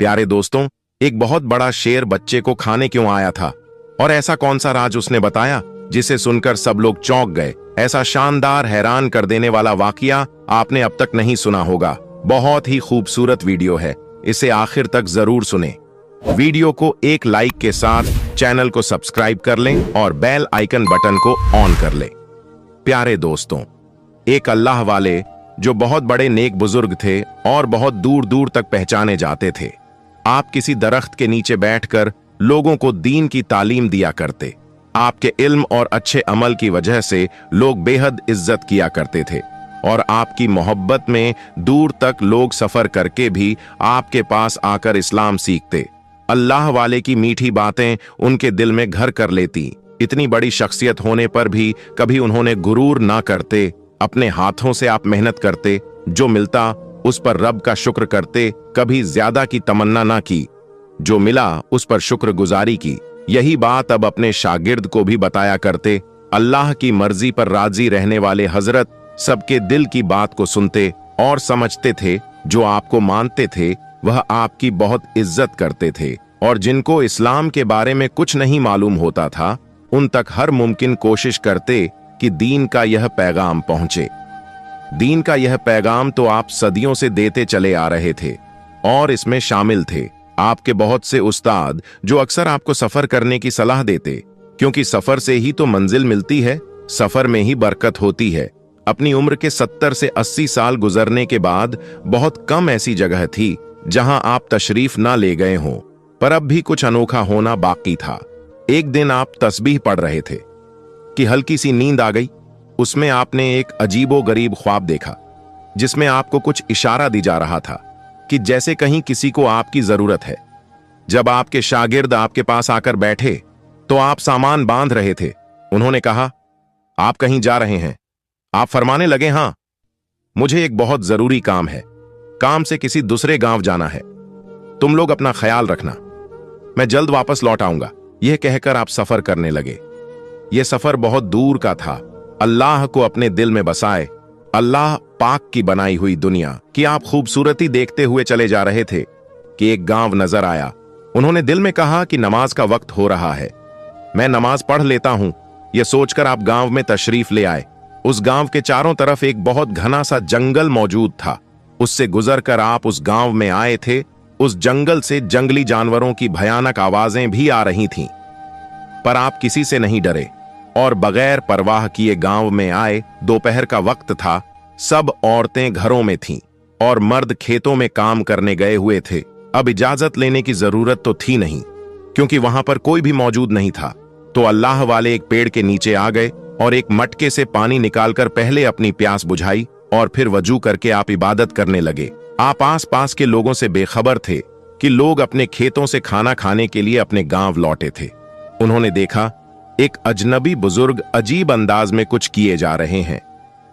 प्यारे दोस्तों, एक बहुत बड़ा शेर बच्चे को खाने क्यों आया था और ऐसा कौन सा राज उसने बताया जिसे सुनकर सब लोग चौंक गए। ऐसा शानदार, हैरान कर देने वाला वाकया आपने अब तक नहीं सुना होगा। बहुत ही खूबसूरत वीडियो है, इसे आखिर तक जरूर सुने। वीडियो को एक लाइक के साथ चैनल को सब्सक्राइब कर लें और बेल आइकन बटन को ऑन कर लें। प्यारे दोस्तों, एक अल्लाह वाले जो बहुत बड़े नेक बुजुर्ग थे और बहुत दूर दूर तक पहचाने जाते थे। आप किसी दरख्त के नीचे बैठकर लोगों को दीन की तालीम दिया करते। आपके इल्म और अच्छे अमल की वजह से लोग बेहद इज्जत किया करते थे और आपकी मोहब्बत में दूर तक लोग सफर करके भी आपके पास आकर इस्लाम सीखते। अल्लाह वाले की मीठी बातें उनके दिल में घर कर लेती। इतनी बड़ी शख्सियत होने पर भी कभी उन्होंने गुरूर ना करते। अपने हाथों से आप मेहनत करते, जो मिलता उस पर रब का शुक्र करते, कभी ज्यादा की तमन्ना ना की, जो मिला उस पर शुक्रगुजारी की। यही बात अब अपने शागिर्द को भी बताया करते। अल्लाह की मर्जी पर राजी रहने वाले हजरत सबके दिल की बात को सुनते और समझते थे। जो आपको मानते थे वह आपकी बहुत इज्जत करते थे और जिनको इस्लाम के बारे में कुछ नहीं मालूम होता था उन तक हर मुमकिन कोशिश करते कि दीन का यह पैगाम पहुंचे। दीन का यह पैगाम तो आप सदियों से देते चले आ रहे थे और इसमें शामिल थे आपके बहुत से उस्ताद जो अक्सर आपको सफर करने की सलाह देते, क्योंकि सफर से ही तो मंजिल मिलती है, सफर में ही बरकत होती है। अपनी उम्र के 70 से 80 साल गुजरने के बाद बहुत कम ऐसी जगह थी जहां आप तशरीफ ना ले गए हों, पर अब भी कुछ अनोखा होना बाकी था। एक दिन आप तस्बीह पढ़ रहे थे कि हल्की सी नींद आ गई। उसमें आपने एक अजीबो गरीब ख्वाब देखा जिसमें आपको कुछ इशारा दी जा रहा था कि जैसे कहीं किसी को आपकी जरूरत है। जब आपके शागिर्द आपके पास आकर बैठे तो आप सामान बांध रहे थे। उन्होंने कहा, आप कहीं जा रहे हैं? आप फरमाने लगे, हां, मुझे एक बहुत जरूरी काम है, काम से किसी दूसरे गांव जाना है। तुम लोग अपना ख्याल रखना, मैं जल्द वापस लौट आऊंगा। यह कहकर आप सफर करने लगे। यह सफर बहुत दूर का था। अल्लाह को अपने दिल में बसाए, अल्लाह पाक की बनाई हुई दुनिया की आप खूबसूरती देखते हुए चले जा रहे थे कि एक गांव नजर आया। उन्होंने दिल में कहा कि नमाज का वक्त हो रहा है, मैं नमाज पढ़ लेता हूं। यह सोचकर आप गांव में तशरीफ ले आए। उस गांव के चारों तरफ एक बहुत घना सा जंगल मौजूद था। उससे गुजरकर आप उस गांव में आए थे। उस जंगल से जंगली जानवरों की भयानक आवाजें भी आ रही थीं, पर आप किसी से नहीं डरे और बगैर परवाह किए गांव में आए। दोपहर का वक्त था, सब औरतें घरों में थीं और मर्द खेतों में काम करने गए हुए थे। अब इजाजत लेने की जरूरत तो थी नहीं, क्योंकि वहां पर कोई भी मौजूद नहीं था। तो अल्लाह वाले एक पेड़ के नीचे आ गए और एक मटके से पानी निकालकर पहले अपनी प्यास बुझाई और फिर वजू करके आप इबादत करने लगे। आप आस पास के लोगों से बेखबर थे कि लोग अपने खेतों से खाना खाने के लिए अपने गांव लौटे थे। उन्होंने देखा एक अजनबी बुजुर्ग अजीब अंदाज में कुछ किए जा रहे हैं।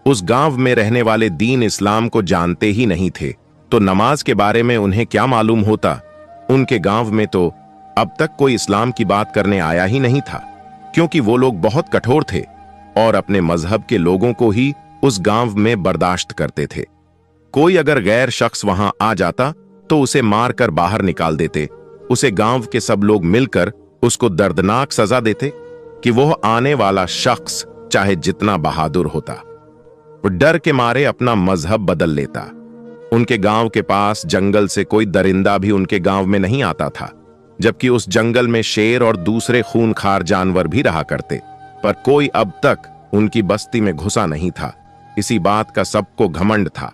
उस गांव में रहने वाले दीन इस्लाम को जानते ही नहीं थे, तो नमाज के बारे में उन्हें क्या मालूम होता। उनके गांव में तो अब तक कोई इस्लाम की बात करने आया ही नहीं था, क्योंकि वो लोग बहुत कठोर थे और अपने मजहब के लोगों को ही उस गांव में बर्दाश्त करते थे। कोई अगर गैर शख्स वहां आ जाता तो उसे मार कर बाहर निकाल देते। उसे गांव के सब लोग मिलकर उसको दर्दनाक सजा देते कि वह आने वाला शख्स चाहे जितना बहादुर होता, वो डर के मारे अपना मजहब बदल लेता। उनके गांव के पास जंगल से कोई दरिंदा भी उनके गांव में नहीं आता था, जबकि उस जंगल में शेर और दूसरे खूनखार जानवर भी रहा करते, पर कोई अब तक उनकी बस्ती में घुसा नहीं था। इसी बात का सबको घमंड था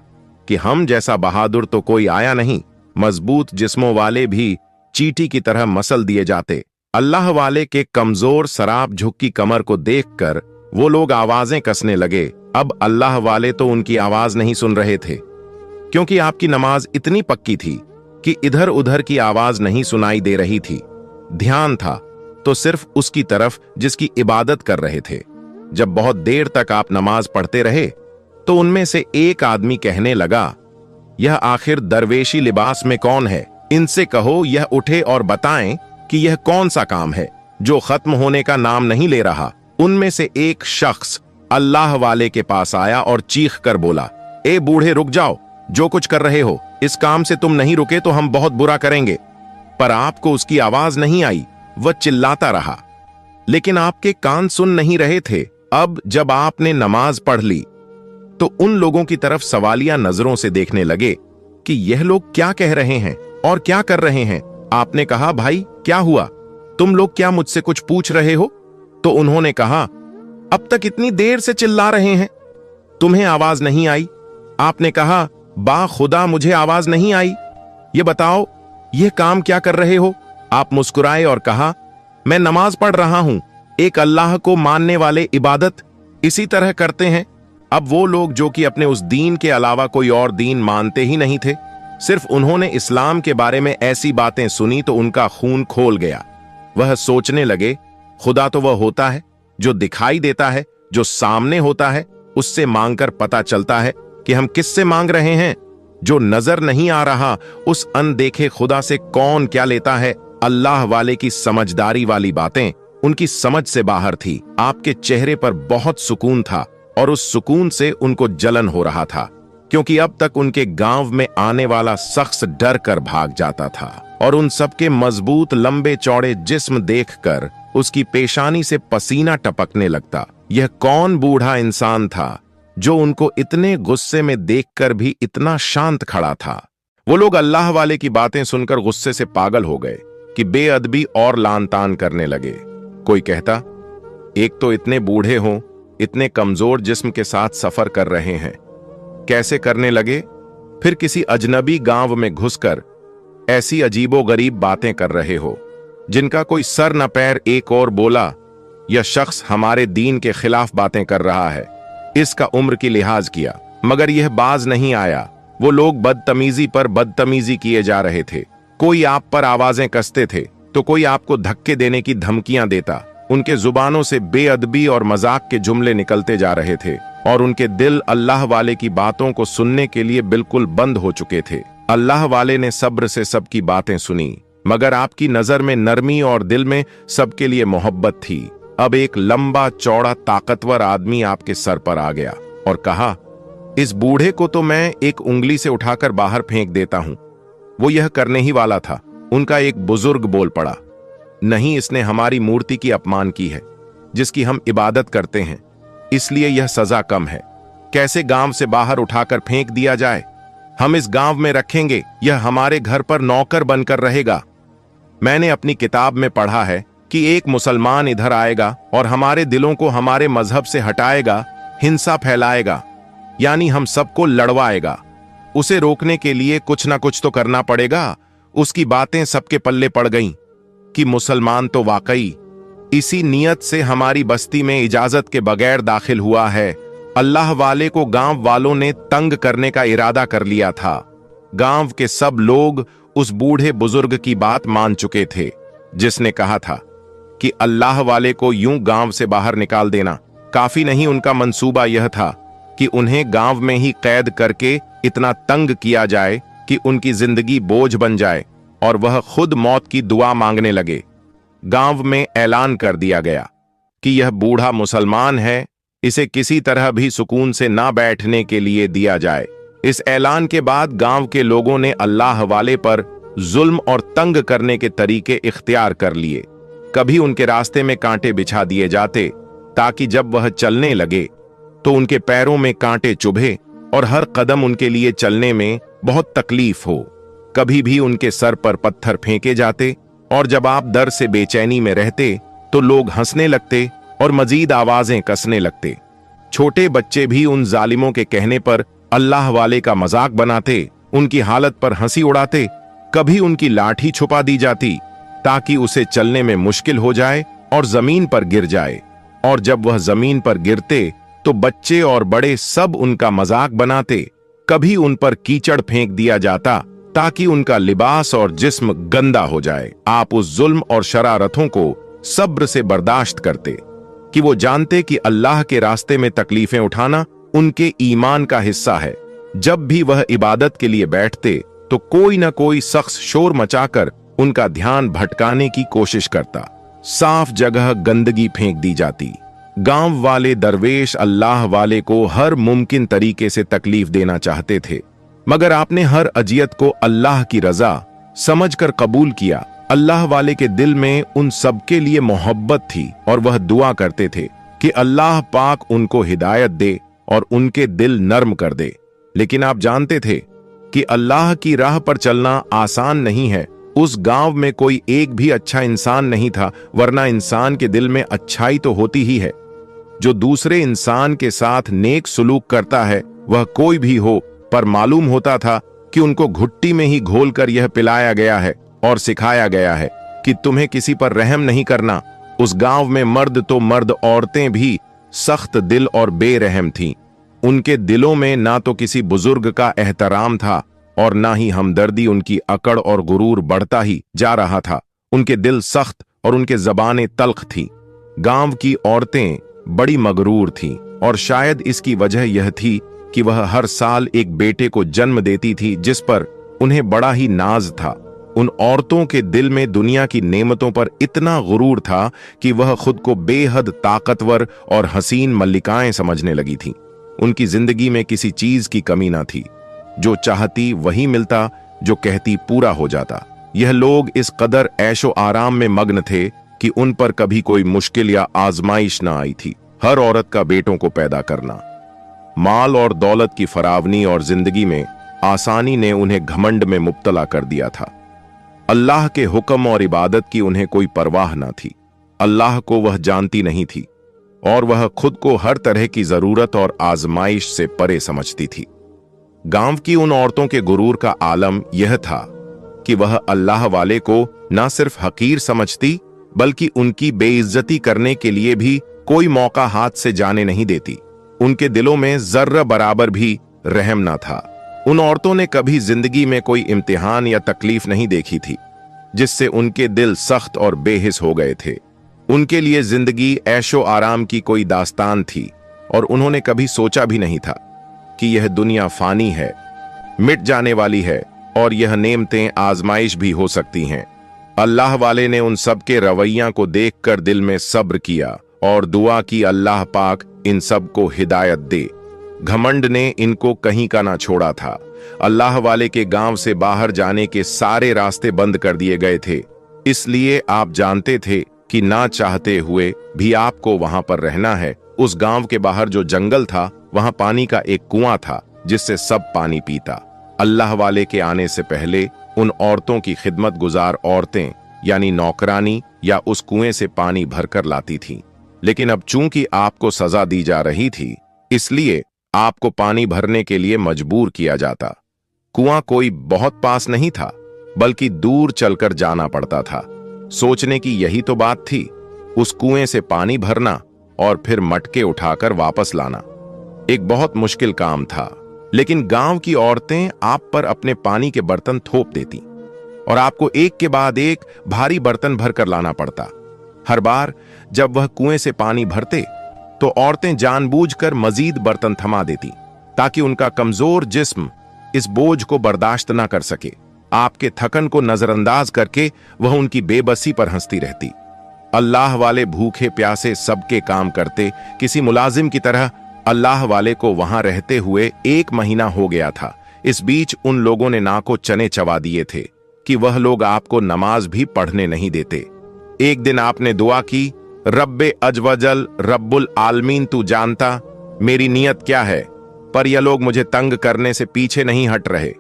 कि हम जैसा बहादुर तो कोई आया नहीं। मजबूत जिस्मों वाले भी चींटी की तरह मसल दिए जाते। अल्लाह वाले के कमजोर सराब झुकी कमर को देखकर वो लोग आवाजें कसने लगे। अब अल्लाह वाले तो उनकी आवाज नहीं सुन रहे थे, क्योंकि आपकी नमाज इतनी पक्की थी कि इधर उधर की आवाज नहीं सुनाई दे रही थी। ध्यान था तो सिर्फ उसकी तरफ जिसकी इबादत कर रहे थे। जब बहुत देर तक आप नमाज पढ़ते रहे तो उनमें से एक आदमी कहने लगा, यह आखिर दरवेशी लिबास में कौन है? इनसे कहो यह उठे और बताएं कि यह कौन सा काम है जो खत्म होने का नाम नहीं ले रहा। उनमें से एक शख्स अल्लाह वाले के पास आया और चीख कर बोला, ए बूढ़े रुक जाओ, जो कुछ कर रहे हो, इस काम से तुम नहीं रुके तो हम बहुत बुरा करेंगे। पर आपको उसकी आवाज नहीं आई, वह चिल्लाता रहा, लेकिन आपके कान सुन नहीं रहे थे। अब जब आपने नमाज पढ़ ली तो उन लोगों की तरफ सवालिया नजरों से देखने लगे कि यह लोग क्या कह रहे हैं और क्या कर रहे हैं। आपने कहा, भाई क्या हुआ, तुम लोग क्या मुझसे कुछ पूछ रहे हो? तो उन्होंने कहा, अब तक इतनी देर से चिल्ला रहे हैं, तुम्हें आवाज नहीं आई? आपने कहा, बा खुदा मुझे आवाज नहीं आई। ये बताओ, यह काम क्या कर रहे हो? आप मुस्कुराए और कहा, मैं नमाज पढ़ रहा हूं। एक अल्लाह को मानने वाले इबादत इसी तरह करते हैं। अब वो लोग जो कि अपने उस दीन के अलावा कोई और दीन मानते ही नहीं थे, सिर्फ उन्होंने इस्लाम के बारे में ऐसी बातें सुनी तो उनका खून खोल गया। वह सोचने लगे, खुदा तो वह होता है जो दिखाई देता है, जो सामने होता है, उससे मांगकर पता चलता है कि हम किससे मांग रहे हैं। जो नजर नहीं आ रहा, उस अनदेखे खुदा से कौन क्या लेता है। अल्लाह वाले की समझदारी वाली बातें उनकी समझ से बाहर थी। आपके चेहरे पर बहुत सुकून था और उस सुकून से उनको जलन हो रहा था, क्योंकि अब तक उनके गांव में आने वाला शख्स डर कर भाग जाता था और उन सबके मजबूत लंबे चौड़े जिस्म देखकर उसकी पेशानी से पसीना टपकने लगता। यह कौन बूढ़ा इंसान था जो उनको इतने गुस्से में देखकर भी इतना शांत खड़ा था? वो लोग अल्लाह वाले की बातें सुनकर गुस्से से पागल हो गए कि बेअदबी और लान तान करने लगे। कोई कहता, एक तो इतने बूढ़े हों, इतने कमजोर जिस्म के साथ सफर कर रहे हैं, कैसे करने लगे? फिर किसी अजनबी गांव में घुसकर ऐसी अजीबो गरीब बातें कर रहे हो जिनका कोई सर न पैर। एक और बोला, यह शख्स हमारे दीन के खिलाफ बातें कर रहा है। इसका उम्र की लिहाज किया, मगर यह बाज नहीं आया। वो लोग बदतमीजी पर बदतमीजी किए जा रहे थे। कोई आप पर आवाजें कसते थे तो कोई आपको धक्के देने की धमकियां देता। उनके जुबानों से बेअदबी और मजाक के जुमले निकलते जा रहे थे और उनके दिल अल्लाह वाले की बातों को सुनने के लिए बिल्कुल बंद हो चुके थे। अल्लाह वाले ने सब्र से सबकी बातें सुनी, मगर आपकी नजर में नरमी और दिल में सबके लिए मोहब्बत थी। अब एक लंबा चौड़ा ताकतवर आदमी आपके सर पर आ गया और कहा, इस बूढ़े को तो मैं एक उंगली से उठाकर बाहर फेंक देता हूं। वो यह करने ही वाला था। उनका एक बुजुर्ग बोल पड़ा, नहीं, इसने हमारी मूर्ति की अपमान की है जिसकी हम इबादत करते हैं, इसलिए यह सजा कम है। कैसे गांव से बाहर उठाकर फेंक दिया जाए? हम इस गांव में रखेंगे, यह हमारे घर पर नौकर बनकर रहेगा। मैंने अपनी किताब में पढ़ा है कि एक मुसलमान इधर आएगा और हमारे दिलों को हमारे मजहब से हटाएगा, हिंसा फैलाएगा, यानी हम सबको लड़वाएगा। उसे रोकने के लिए कुछ ना कुछ तो करना पड़ेगा। उसकी बातें सबके पल्ले पड़ गईं कि मुसलमान तो वाकई इसी नियत से हमारी बस्ती में इजाजत के बगैर दाखिल हुआ है। अल्लाह वाले को गांव वालों ने तंग करने का इरादा कर लिया था। गांव के सब लोग उस बूढ़े बुजुर्ग की बात मान चुके थे जिसने कहा था कि अल्लाह वाले को यूं गांव से बाहर निकाल देना काफी नहीं। उनका मंसूबा यह था कि उन्हें गांव में ही कैद करके इतना तंग किया जाए कि उनकी जिंदगी बोझ बन जाए और वह खुद मौत की दुआ मांगने लगे। गांव में ऐलान कर दिया गया कि यह बूढ़ा मुसलमान है, इसे किसी तरह भी सुकून से ना बैठने के लिए दिया जाए। इस ऐलान के बाद गांव के लोगों ने अल्लाह वाले पर जुल्म और तंग करने के तरीके इख्तियार कर लिए। कभी उनके रास्ते में कांटे बिछा दिए जाते ताकि जब वह चलने लगे तो उनके पैरों में कांटे चुभे और हर कदम उनके लिए चलने में बहुत तकलीफ हो। कभी भी उनके सर पर पत्थर फेंके जाते और जब आप डर से बेचैनी में रहते तो लोग हंसने लगते और मजीद आवाजें कसने लगते। छोटे बच्चे भी उन जालिमों के कहने पर अल्लाह वाले का मजाक बनाते, उनकी हालत पर हंसी उड़ाते। कभी उनकी लाठी छुपा दी जाती ताकि उसे चलने में मुश्किल हो जाए और जमीन पर गिर जाए, और जब वह जमीन पर गिरते तो बच्चे और बड़े सब उनका मजाक बनाते। कभी उन पर कीचड़ फेंक दिया जाता ताकि उनका लिबास और जिस्म गंदा हो जाए। आप उस जुल्म और शरारतों को सब्र से बर्दाश्त करते कि वो जानते कि अल्लाह के रास्ते में तकलीफें उठाना उनके ईमान का हिस्सा है। जब भी वह इबादत के लिए बैठते तो कोई ना कोई शख्स शोर मचाकर उनका ध्यान भटकाने की कोशिश करता। साफ जगह गंदगी फेंक दी जाती। गांव वाले दरवेश अल्लाह वाले को हर मुमकिन तरीके से तकलीफ देना चाहते थे, मगर आपने हर अजियत को अल्लाह की रजा समझकर कबूल किया। अल्लाह वाले के दिल में उन सबके लिए मोहब्बत थी और वह दुआ करते थे कि अल्लाह पाक उनको हिदायत दे और उनके दिल नर्म कर दे। लेकिन आप जानते थे कि अल्लाह की राह पर चलना आसान नहीं है। उस गांव में कोई एक भी अच्छा इंसान नहीं था, वरना इंसान के दिल में अच्छाई तो होती ही है। जो दूसरे इंसान के साथ नेक सुलूक करता है वह कोई भी हो, पर मालूम होता था कि उनको घुट्टी में ही घोलकर यह पिलाया गया है और सिखाया गया है कि तुम्हें किसी पर रहम नहीं करना। उस गांव में मर्द तो मर्द, औरतें भी सख्त दिल और बेरहम थीं। उनके दिलों में ना तो किसी बुजुर्ग का एहतराम था और ना ही हमदर्दी। उनकी अकड़ और गुरूर बढ़ता ही जा रहा था। उनके दिल सख्त और उनके जबानें तल्ख थीं। गांव की औरतें बड़ी मगरूर थीं और शायद इसकी वजह यह थी कि वह हर साल एक बेटे को जन्म देती थी जिस पर उन्हें बड़ा ही नाज था। उन औरतों के दिल में दुनिया की नेमतों पर इतना गुरूर था कि वह खुद को बेहद ताकतवर और हसीन मल्लिकाएं समझने लगी थीं। उनकी जिंदगी में किसी चीज की कमी ना थी। जो चाहती वही मिलता, जो कहती पूरा हो जाता। यह लोग इस कदर ऐशो आराम में मग्न थे कि उन पर कभी कोई मुश्किल या आजमाइश ना आई थी। हर औरत का बेटों को पैदा करना, माल और दौलत की फरावनी और जिंदगी में आसानी ने उन्हें घमंड में मुब्तला कर दिया था। अल्लाह के हुक्म और इबादत की उन्हें कोई परवाह ना थी। अल्लाह को वह जानती नहीं थी और वह खुद को हर तरह की जरूरत और आजमाइश से परे समझती थी। गांव की उन औरतों के गुरूर का आलम यह था कि वह अल्लाह वाले को न सिर्फ हकीर समझती बल्कि उनकी बेइज्जती करने के लिए भी कोई मौका हाथ से जाने नहीं देती। उनके दिलों में जर्रा बराबर भी रहम ना था। उन औरतों ने कभी जिंदगी में कोई इम्तिहान या तकलीफ नहीं देखी थी जिससे उनके दिल सख्त और बेहिस हो गए थे। उनके लिए जिंदगी ऐशो आराम की कोई दास्तान थी और उन्होंने कभी सोचा भी नहीं था कि यह दुनिया फानी है, मिट जाने वाली है और यह नेमतें आजमाइश भी हो सकती हैं। अल्लाह वाले ने उन सब के रवैया को देखकर दिल में सब्र किया और दुआ की अल्लाह पाक इन सब को हिदायत दे। घमंड ने इनको कहीं का ना छोड़ा था। अल्लाह वाले के गांव से बाहर जाने के सारे रास्ते बंद कर दिए गए थे, इसलिए आप जानते थे कि ना चाहते हुए भी आपको वहां पर रहना है। उस गांव के बाहर जो जंगल था वहां पानी का एक कुआं था जिससे सब पानी पीता। अल्लाह वाले के आने से पहले उन औरतों की खिदमत गुजार औरतें यानी नौकरानी या उस कुएं से पानी भरकर लाती थीं। लेकिन अब चूंकि आपको सजा दी जा रही थी इसलिए आपको पानी भरने के लिए मजबूर किया जाता। कुआं कोई बहुत पास नहीं था बल्कि दूर चलकर जाना पड़ता था। सोचने की यही तो बात थी, उस कुएं से पानी भरना और फिर मटके उठाकर वापस लाना एक बहुत मुश्किल काम था। लेकिन गांव की औरतें आप पर अपने पानी के बर्तन थोप देती और आपको एक के बाद एक भारी बर्तन भरकर लाना पड़ता। हर बार जब वह कुएं से पानी भरते तो औरतें जानबूझकर मजीद बर्तन थमा देती ताकि उनका कमजोर जिस्म इस बोझ को बर्दाश्त ना कर सके। आपके थकन को नजरअंदाज करके वह उनकी बेबसी पर हंसती रहती। अल्लाह वाले भूखे प्यासे सबके काम करते। किसी मुलाजिम की तरह अल्लाह वाले को वहां रहते हुए 1 महीना हो गया था। इस बीच उन लोगों ने नाको चने चबा दिए थे कि वह लोग आपको नमाज भी पढ़ने नहीं देते। एक दिन आपने दुआ की, रब्बे अजवजल रब्बुल आलमीन, तू जानता मेरी नीयत क्या है, पर यह लोग मुझे तंग करने से पीछे नहीं हट रहे।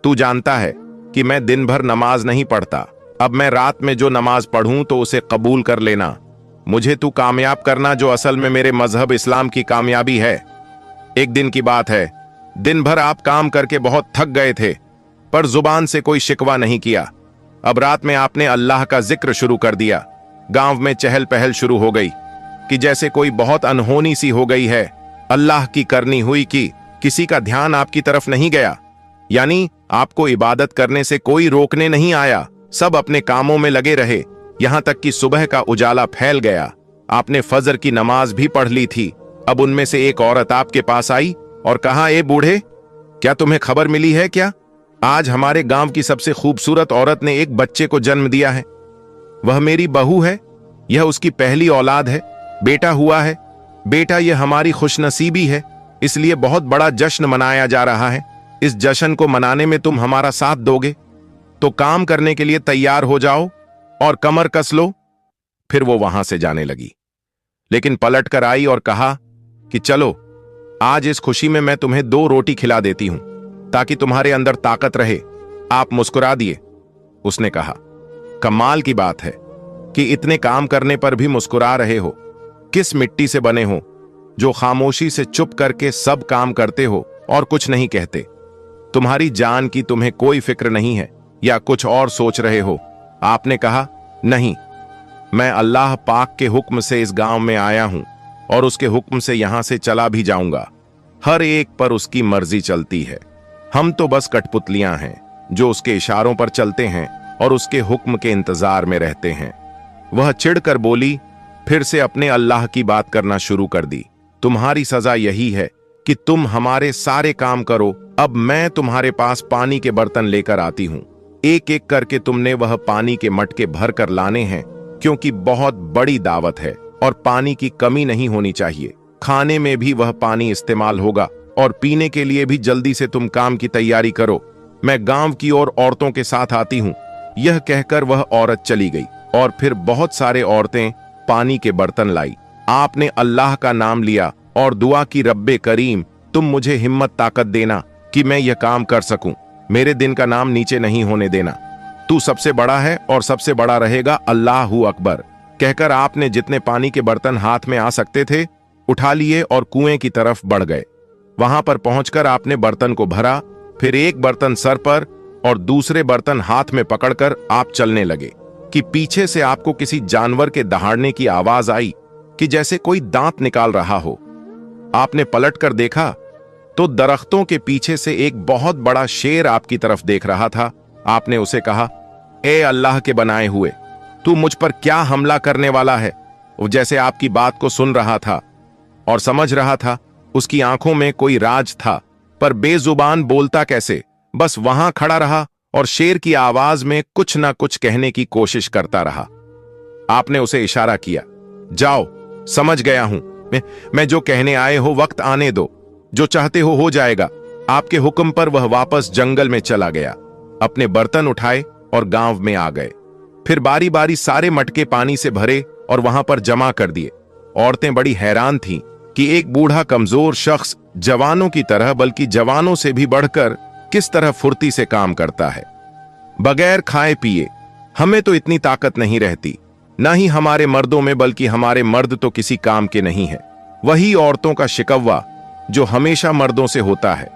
तू जानता है कि मैं दिन भर नमाज नहीं पढ़ता। अब मैं रात में जो नमाज पढ़ूं तो उसे कबूल कर लेना। मुझे तू कामयाब करना जो असल में मेरे मजहब इस्लाम की कामयाबी है। एक दिन की बात है, दिन भर आप काम करके बहुत थक गए थे पर जुबान से कोई शिकवा नहीं किया। अब रात में आपने अल्लाह का जिक्र शुरू कर दिया। गांव में चहल पहल शुरू हो गई कि जैसे कोई बहुत अनहोनी सी हो गई है। अल्लाह की करनी हुई कि किसी का ध्यान आपकी तरफ नहीं गया, यानी आपको इबादत करने से कोई रोकने नहीं आया। सब अपने कामों में लगे रहे, यहां तक कि सुबह का उजाला फैल गया। आपने फजर की नमाज भी पढ़ ली थी। अब उनमें से एक औरत आपके पास आई और कहा, ए बूढ़े, क्या तुम्हें खबर मिली है क्या? आज हमारे गांव की सबसे खूबसूरत औरत ने एक बच्चे को जन्म दिया है। वह मेरी बहू है। यह उसकी पहली औलाद है। बेटा हुआ है। बेटा, यह हमारी खुशनसीबी है, इसलिए बहुत बड़ा जश्न मनाया जा रहा है। इस जश्न को मनाने में तुम हमारा साथ दोगे तो काम करने के लिए तैयार हो जाओ और कमर कस लो। फिर वो वहां से जाने लगी, लेकिन पलट कर आई और कहा कि चलो, आज इस खुशी में मैं तुम्हें 2 रोटी खिला देती हूं ताकि तुम्हारे अंदर ताकत रहे। आप मुस्कुरा दिए। उसने कहा, कमाल की बात है कि इतने काम करने पर भी मुस्कुरा रहे हो। किस मिट्टी से बने हो जो खामोशी से चुप करके सब काम करते हो और कुछ नहीं कहते? तुम्हारी जान की तुम्हें कोई फिक्र नहीं है या कुछ और सोच रहे हो? आपने कहा, नहीं, मैं अल्लाह पाक के हुक्म से इस गांव में आया हूं और उसके हुक्म से यहां से चला भी जाऊंगा। हर एक पर उसकी मर्जी चलती है। हम तो बस कठपुतलियां हैं जो उसके इशारों पर चलते हैं और उसके हुक्म के इंतजार में रहते हैं। वह चिढ़कर बोली, फिर से अपने अल्लाह की बात करना शुरू कर दी। तुम्हारी सजा यही है कि तुम हमारे सारे काम करो। अब मैं तुम्हारे पास पानी के बर्तन लेकर आती हूं। एक एक करके तुमने वह पानी के मटके भर कर लाने हैं, क्योंकि बहुत बड़ी दावत है और पानी की कमी नहीं होनी चाहिए। खाने में भी वह पानी इस्तेमाल होगा और पीने के लिए भी जल्दी से तुम काम की तैयारी करो। मैं गांव की और औरतों के साथ आती हूं। यह कहकर वह औरत चली गई और फिर बहुत सारे औरतें पानी के बर्तन लाई। आपने अल्लाह का नाम लिया और दुआ की, रब्बे करीम, तुम मुझे हिम्मत ताकत देना कि मैं यह काम कर सकूं। मेरे दिन का नाम नीचे नहीं होने देना। तू सबसे बड़ा है और सबसे बड़ा रहेगा, अल्लाहू अकबर। कहकर आपने जितने पानी के बर्तन हाथ में आ सकते थे उठा लिए और कुएं की तरफ बढ़ गए। वहां पर पहुंचकर आपने बर्तन को भरा, फिर एक बर्तन सर पर और दूसरे बर्तन हाथ में पकड़कर आप चलने लगे कि पीछे से आपको किसी जानवर के दहाड़ने की आवाज आई कि जैसे कोई दांत निकाल रहा हो। आपने पलटकर देखा तो दरख्तों के पीछे से एक बहुत बड़ा शेर आपकी तरफ देख रहा था। आपने उसे कहा, ए अल्लाह के बनाए हुए, तू मुझ पर क्या हमला करने वाला है? वो जैसे आपकी बात को सुन रहा था और समझ रहा था। उसकी आंखों में कोई राज था, पर बेजुबान बोलता कैसे? बस वहां खड़ा रहा और शेर की आवाज में कुछ ना कुछ कहने की कोशिश करता रहा। आपने उसे इशारा किया, जाओ, समझ गया हूं मैं जो कहने आए हो, वक्त आने दो, जो चाहते हो जाएगा। आपके हुक्म पर वह वापस जंगल में चला गया। अपने बर्तन उठाए और गांव में आ गए। फिर बारी बारी सारे मटके पानी से भरे और वहां पर जमा कर दिए। औरतें बड़ी हैरान थीं कि एक बूढ़ा कमजोर शख्स जवानों की तरह, बल्कि जवानों से भी बढ़कर, किस तरह फुर्ती से काम करता है। बगैर खाए पिए हमें तो इतनी ताकत नहीं रहती, ना ही हमारे मर्दों में, बल्कि हमारे मर्द तो किसी काम के नहीं है। वही औरतों का शिकवा जो हमेशा मर्दों से होता है।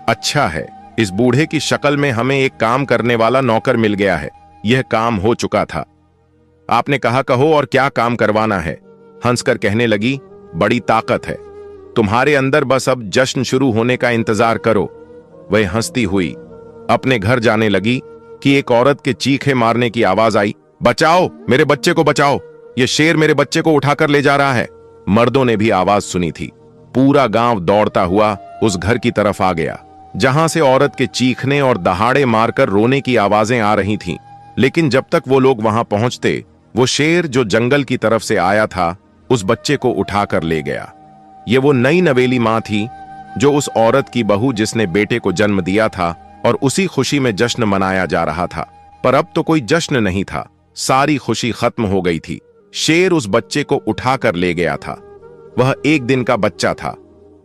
अच्छा है, इस बूढ़े की शक्ल में हमें एक काम करने वाला नौकर मिल गया है। यह काम हो चुका था। आपने कहा, कहो और क्या काम करवाना है? हंसकर कहने लगी, बड़ी ताकत है तुम्हारे अंदर, बस अब जश्न शुरू होने का इंतजार करो। वह हंसती हुई अपने घर जाने लगी कि एक औरत के चीखे मारने की आवाज आई, बचाओ, मेरे बच्चे को बचाओ, यह शेर मेरे बच्चे को उठाकर ले जा रहा है। मर्दों ने भी आवाज सुनी थी। पूरा गांव दौड़ता हुआ उस घर की तरफ आ गया जहां से औरत के चीखने और दहाड़े मारकर रोने की आवाजें आ रही थीं। लेकिन जब तक वो लोग वहां पहुंचते, वो शेर जो जंगल की तरफ से आया था उस बच्चे को उठाकर ले गया। ये वो नई नवेली मां थी जो उस औरत की बहू जिसने बेटे को जन्म दिया था, और उसी खुशी में जश्न मनाया जा रहा था। पर अब तो कोई जश्न नहीं था, सारी खुशी खत्म हो गई थी। शेर उस बच्चे को उठाकर ले गया था। वह 1 दिन का बच्चा था।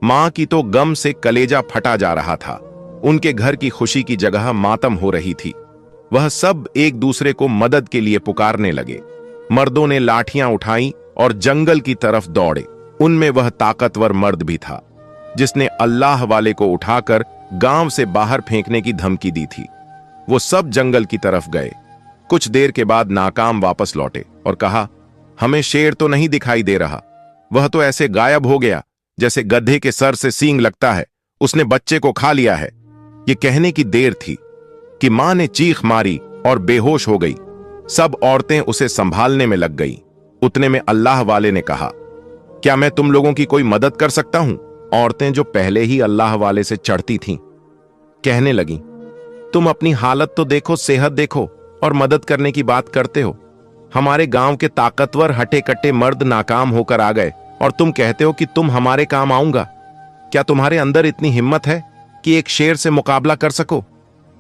मां की तो गम से कलेजा फटा जा रहा था। उनके घर की खुशी की जगह मातम हो रही थी। वह सब एक दूसरे को मदद के लिए पुकारने लगे। मर्दों ने लाठियां उठाई और जंगल की तरफ दौड़े। उनमें वह ताकतवर मर्द भी था जिसने अल्लाह वाले को उठाकर गांव से बाहर फेंकने की धमकी दी थी। वो सब जंगल की तरफ गए। कुछ देर के बाद नाकाम वापस लौटे और कहा, हमें शेर तो नहीं दिखाई दे रहा। वह तो ऐसे गायब हो गया जैसे गधे के सर से सींग लगता है। उसने बच्चे को खा लिया है। ये कहने की देर थी कि मां ने चीख मारी और बेहोश हो गई। सब औरतें उसे संभालने में लग गई। उतने में अल्लाह वाले ने कहा, क्या मैं तुम लोगों की कोई मदद कर सकता हूं? औरतें जो पहले ही अल्लाह वाले से चढ़ती थीं, कहने लगीं, तुम अपनी हालत तो देखो, सेहत देखो, और मदद करने की बात करते हो। हमारे गांव के ताकतवर हटे कट्टे मर्द नाकाम होकर आ गए और तुम कहते हो कि तुम हमारे काम आऊंगा। क्या तुम्हारे अंदर इतनी हिम्मत है? कि एक शेर से मुकाबला कर सको?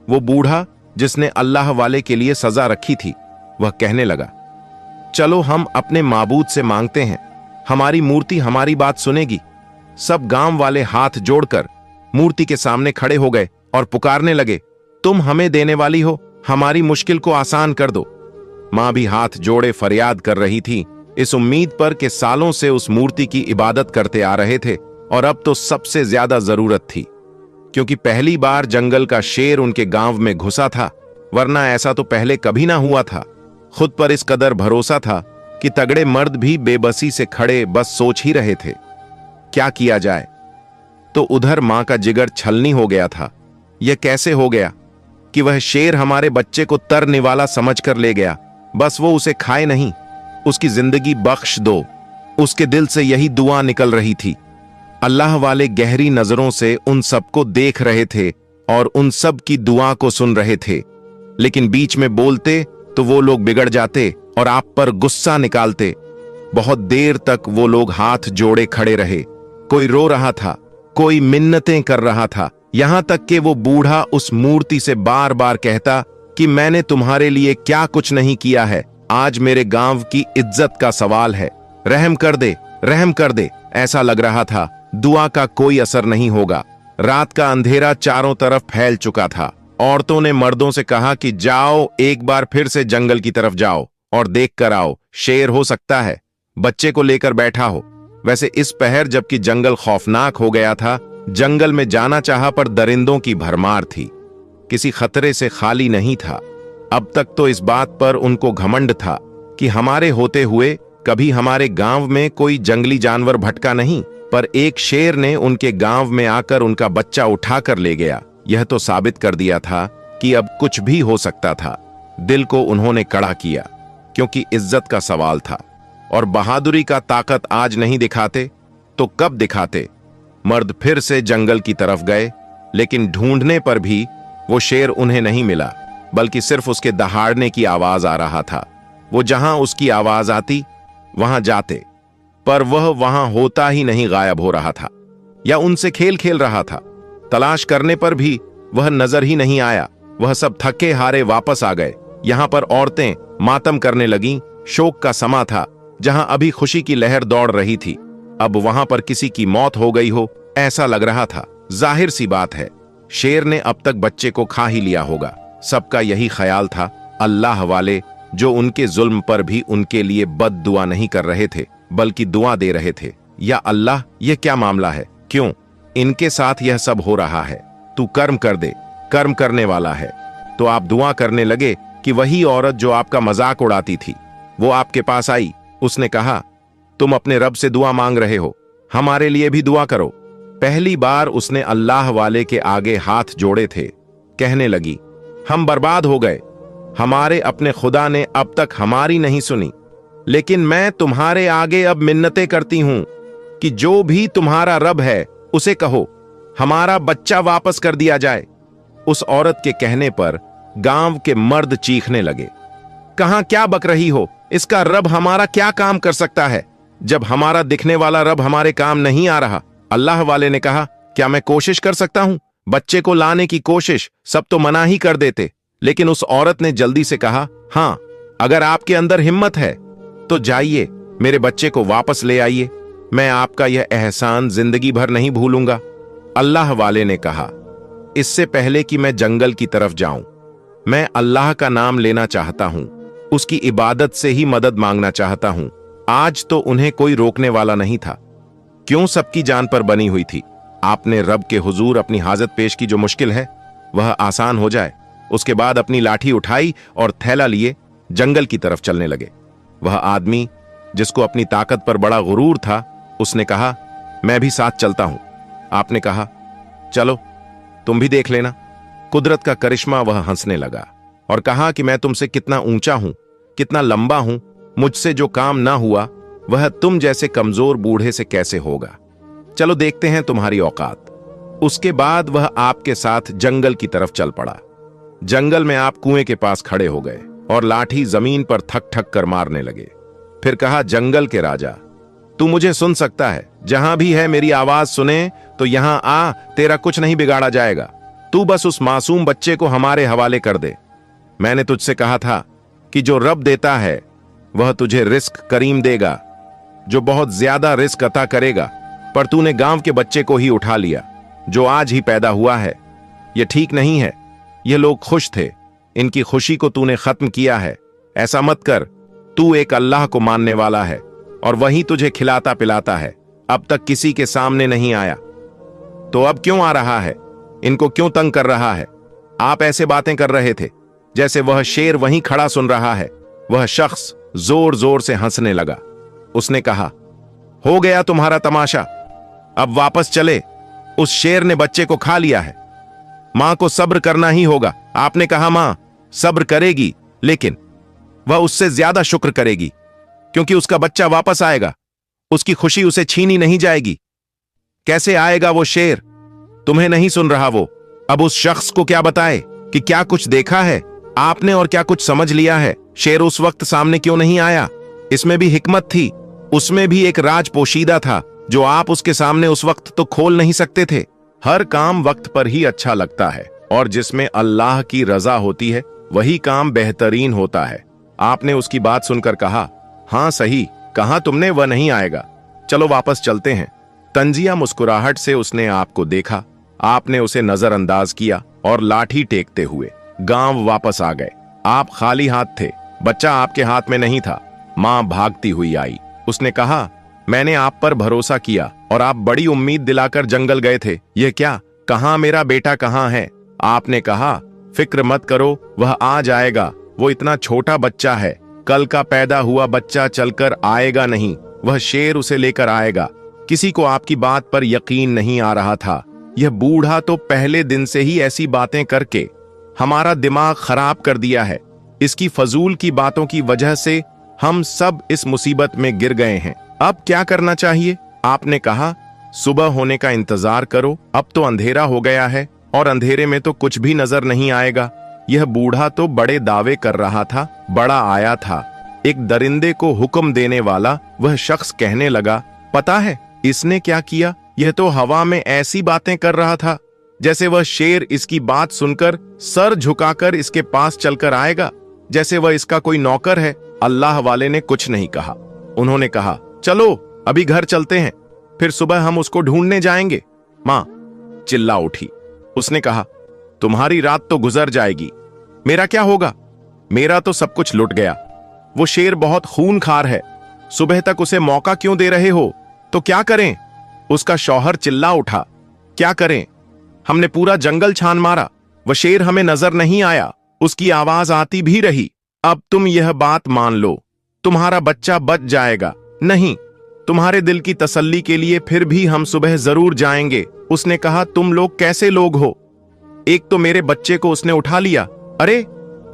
वो बूढ़ा जिसने अल्लाह वाले के लिए सजा रखी थी, वह कहने लगा, चलो हम अपने माबूद से मांगते हैं, हमारी मूर्ति हमारी बात सुनेगी। सब गांव वाले हाथ जोड़कर मूर्ति के सामने खड़े हो गए और पुकारने लगे, तुम हमें देने वाली हो, हमारी मुश्किल को आसान कर दो। मां भी हाथ जोड़े फरियाद कर रही थी, इस उम्मीद पर कि सालों से उस मूर्ति की इबादत करते आ रहे थे और अब तो सबसे ज्यादा जरूरत थी, क्योंकि पहली बार जंगल का शेर उनके गांव में घुसा था, वरना ऐसा तो पहले कभी ना हुआ था। खुद पर इस कदर भरोसा था कि तगड़े मर्द भी बेबसी से खड़े बस सोच ही रहे थे, क्या किया जाए। तो उधर मां का जिगर छलनी हो गया था। यह कैसे हो गया कि वह शेर हमारे बच्चे को तर निवाला समझकर ले गया, बस वो उसे खाए नहीं, उसकी जिंदगी बख्श दो। उसके दिल से यही दुआ निकल रही थी। अल्लाह वाले गहरी नजरों से उन सबको देख रहे थे और उन सब की दुआ को सुन रहे थे, लेकिन बीच में बोलते तो वो लोग बिगड़ जाते और आप पर गुस्सा निकालते। बहुत देर तक वो लोग हाथ जोड़े खड़े रहे, कोई रो रहा था, कोई मिन्नतें कर रहा था, यहां तक कि वो बूढ़ा उस मूर्ति से बार बार कहता कि मैंने तुम्हारे लिए क्या कुछ नहीं किया है, आज मेरे गांव की इज्जत का सवाल है, रहम कर दे, रहम कर दे। ऐसा लग रहा था दुआ का कोई असर नहीं होगा। रात का अंधेरा चारों तरफ फैल चुका था। औरतों ने मर्दों से कहा कि जाओ, एक बार फिर से जंगल की तरफ जाओ और देख कर आओ, शेर हो सकता है, बच्चे को लेकर बैठा हो। वैसे इस पहर जबकि जंगल खौफनाक हो गया था, जंगल में जाना चाहा पर दरिंदों की भरमार थी, किसी खतरे से खाली नहीं था। अब तक तो इस बात पर उनको घमंड था कि हमारे होते हुए कभी हमारे गांव में कोई जंगली जानवर भटका नहीं, पर एक शेर ने उनके गांव में आकर उनका बच्चा उठाकर ले गया। यह तो साबित कर दिया था कि अब कुछ भी हो सकता था। दिल को उन्होंने कड़ा किया, क्योंकि इज्जत का सवाल था और बहादुरी का ताकत आज नहीं दिखाते तो कब दिखाते। मर्द फिर से जंगल की तरफ गए, लेकिन ढूंढने पर भी वो शेर उन्हें नहीं मिला, बल्कि सिर्फ उसके दहाड़ने की आवाज आ रहा था। वो जहां उसकी आवाज आती वहां जाते, पर वह वहां होता ही नहीं, गायब हो रहा था या उनसे खेल खेल रहा था। तलाश करने पर भी वह नजर ही नहीं आया। वह सब थके हारे वापस आ गए। यहां पर औरतें मातम करने लगीं। शोक का समा था, जहां अभी खुशी की लहर दौड़ रही थी, अब वहां पर किसी की मौत हो गई हो ऐसा लग रहा था। जाहिर सी बात है, शेर ने अब तक बच्चे को खा ही लिया होगा। सबका यही ख्याल था। अल्लाह वाले जो उनके जुल्म पर भी उनके लिए बद दुआ नहीं कर रहे थे, बल्कि दुआ दे रहे थे, या अल्लाह, यह क्या मामला है, क्यों इनके साथ यह सब हो रहा है? तू कर्म कर दे, कर्म करने वाला है। तो आप दुआ करने लगे कि वही औरत जो आपका मजाक उड़ाती थी, वो आपके पास आई। उसने कहा, तुम अपने रब से दुआ मांग रहे हो, हमारे लिए भी दुआ करो। पहली बार उसने अल्लाह वाले के आगे हाथ जोड़े थे। कहने लगी, हम बर्बाद हो गए, हमारे अपने खुदा ने अब तक हमारी नहीं सुनी, लेकिन मैं तुम्हारे आगे अब मिन्नतें करती हूं कि जो भी तुम्हारा रब है उसे कहो हमारा बच्चा वापस कर दिया जाए। उस औरत के कहने पर गांव के मर्द चीखने लगे, कहां क्या बक रही हो, इसका रब हमारा क्या काम कर सकता है, जब हमारा दिखने वाला रब हमारे काम नहीं आ रहा। अल्लाह वाले ने कहा, क्या मैं कोशिश कर सकता हूं? बच्चे को लाने की कोशिश सब तो मना ही कर देते, लेकिन उस औरत ने जल्दी से कहा, हां, अगर आपके अंदर हिम्मत है तो जाइए, मेरे बच्चे को वापस ले आइए, मैं आपका यह एहसान जिंदगी भर नहीं भूलूंगा। अल्लाह वाले ने कहा, इससे पहले कि मैं जंगल की तरफ जाऊं, मैं अल्लाह का नाम लेना चाहता हूं, उसकी इबादत से ही मदद मांगना चाहता हूं। आज तो उन्हें कोई रोकने वाला नहीं था, क्यों सबकी जान पर बनी हुई थी। आपने रब के हुजूर अपनी हाजत पेश की, जो मुश्किल है वह आसान हो जाए। उसके बाद अपनी लाठी उठाई और थैला लिए जंगल की तरफ चलने लगे। वह आदमी जिसको अपनी ताकत पर बड़ा गुरूर था, उसने कहा, मैं भी साथ चलता हूं। आपने कहा, चलो तुम भी देख लेना कुदरत का करिश्मा। वह हंसने लगा और कहा कि मैं तुमसे कितना ऊंचा हूं, कितना लंबा हूं, मुझसे जो काम ना हुआ वह तुम जैसे कमजोर बूढ़े से कैसे होगा। चलो देखते हैं तुम्हारी औकात। उसके बाद वह आपके साथ जंगल की तरफ चल पड़ा। जंगल में आप कुएं के पास खड़े हो गए और लाठी जमीन पर थक थक कर मारने लगे। फिर कहा, जंगल के राजा, तू मुझे सुन सकता है, जहां भी है मेरी आवाज सुने तो यहां आ, तेरा कुछ नहीं बिगाड़ा जाएगा। तू बस उस मासूम बच्चे को हमारे हवाले कर दे। मैंने तुझसे कहा था कि जो रब देता है वह तुझे रिस्क करीम देगा, जो बहुत ज्यादा रिस्क अता करेगा, पर तूने गांव के बच्चे को ही उठा लिया जो आज ही पैदा हुआ है। यह ठीक नहीं है। ये लोग खुश थे, इनकी खुशी को तूने खत्म किया है। ऐसा मत कर। तू एक अल्लाह को मानने वाला है और वही तुझे खिलाता पिलाता है। अब तक किसी के सामने नहीं आया तो अब क्यों आ रहा है? इनको क्यों तंग कर रहा है? आप ऐसे बातें कर रहे थे जैसे वह शेर वहीं खड़ा सुन रहा है। वह शख्स जोर जोर से हंसने लगा। उसने कहा, हो गया तुम्हारा तमाशा, अब वापस चले। उस शेर ने बच्चे को खा लिया है। मां को सब्र करना ही होगा। आपने कहा मां सब्र करेगी, लेकिन वह उससे ज्यादा शुक्र करेगी क्योंकि उसका बच्चा वापस आएगा। उसकी खुशी उसे छीनी नहीं जाएगी। कैसे आएगा वो शेर? तुम्हें नहीं सुन रहा वो। अब उस शख्स को क्या बताए कि क्या कुछ देखा है आपने और क्या कुछ समझ लिया है? शेर उस वक्त सामने क्यों नहीं आया? इसमें भी हिकमत थी, उसमें भी एक राज पोशीदा था जो आप उसके सामने उस वक्त तो खोल नहीं सकते थे। हर काम वक्त पर ही अच्छा लगता है और जिसमें अल्लाह की रजा होती है वही काम बेहतरीन होता है। आपने उसकी बात सुनकर कहा, हां सही कहा तुमने, वह नहीं आएगा, चलो वापस चलते हैं। तंजिया मुस्कुराहट से उसने आपको देखा। आपने उसे नजरअंदाज किया और लाठी टेकते हुए गांव वापस आ गए। आप खाली हाथ थे, बच्चा आपके हाथ में नहीं था। मां भागती हुई आई। उसने कहा, मैंने आप पर भरोसा किया और आप बड़ी उम्मीद दिलाकर जंगल गए थे। यह क्या? कहां मेरा बेटा कहां है? आपने कहा, फिक्र मत करो, वह आ जाएगा। वो इतना छोटा बच्चा है, कल का पैदा हुआ बच्चा चलकर आएगा नहीं, वह शेर उसे लेकर आएगा। किसी को आपकी बात पर यकीन नहीं आ रहा था। यह बूढ़ा तो पहले दिन से ही ऐसी बातें करके हमारा दिमाग खराब कर दिया है। इसकी फजूल की बातों की वजह से हम सब इस मुसीबत में गिर गए हैं। अब क्या करना चाहिए? आपने कहा, सुबह होने का इंतजार करो। अब तो अंधेरा हो गया है और अंधेरे में तो कुछ भी नजर नहीं आएगा। यह बूढ़ा तो बड़े दावे कर रहा था, बड़ा आया था। एक दरिंदे को हुक्म देने वाला वह शख्स कहने लगा, पता है इसने क्या किया? यह तो हवा में ऐसी बातें कर रहा था जैसे वह शेर इसकी बात सुनकर सर झुकाकर इसके पास चलकर आएगा, जैसे वह इसका कोई नौकर है। अल्लाह वाले ने कुछ नहीं कहा। उन्होंने कहा, चलो अभी घर चलते हैं, फिर सुबह हम उसको ढूंढने जाएंगे। मां चिल्ला उठी। उसने कहा, तुम्हारी रात तो गुजर जाएगी, मेरा क्या होगा? मेरा तो सब कुछ लुट गया। वो शेर बहुत खूनखार है, सुबह तक उसे मौका क्यों दे रहे हो? तो क्या करें? उसका शौहर चिल्ला उठा, क्या करें? हमने पूरा जंगल छान मारा, वह शेर हमें नजर नहीं आया, उसकी आवाज आती भी रही। अब तुम यह बात मान लो, तुम्हारा बच्चा बच जाएगा। नहीं, तुम्हारे दिल की तसल्ली के लिए फिर भी हम सुबह जरूर जाएंगे। उसने कहा, तुम लोग कैसे लोग हो? एक तो मेरे बच्चे को उसने उठा लिया। अरे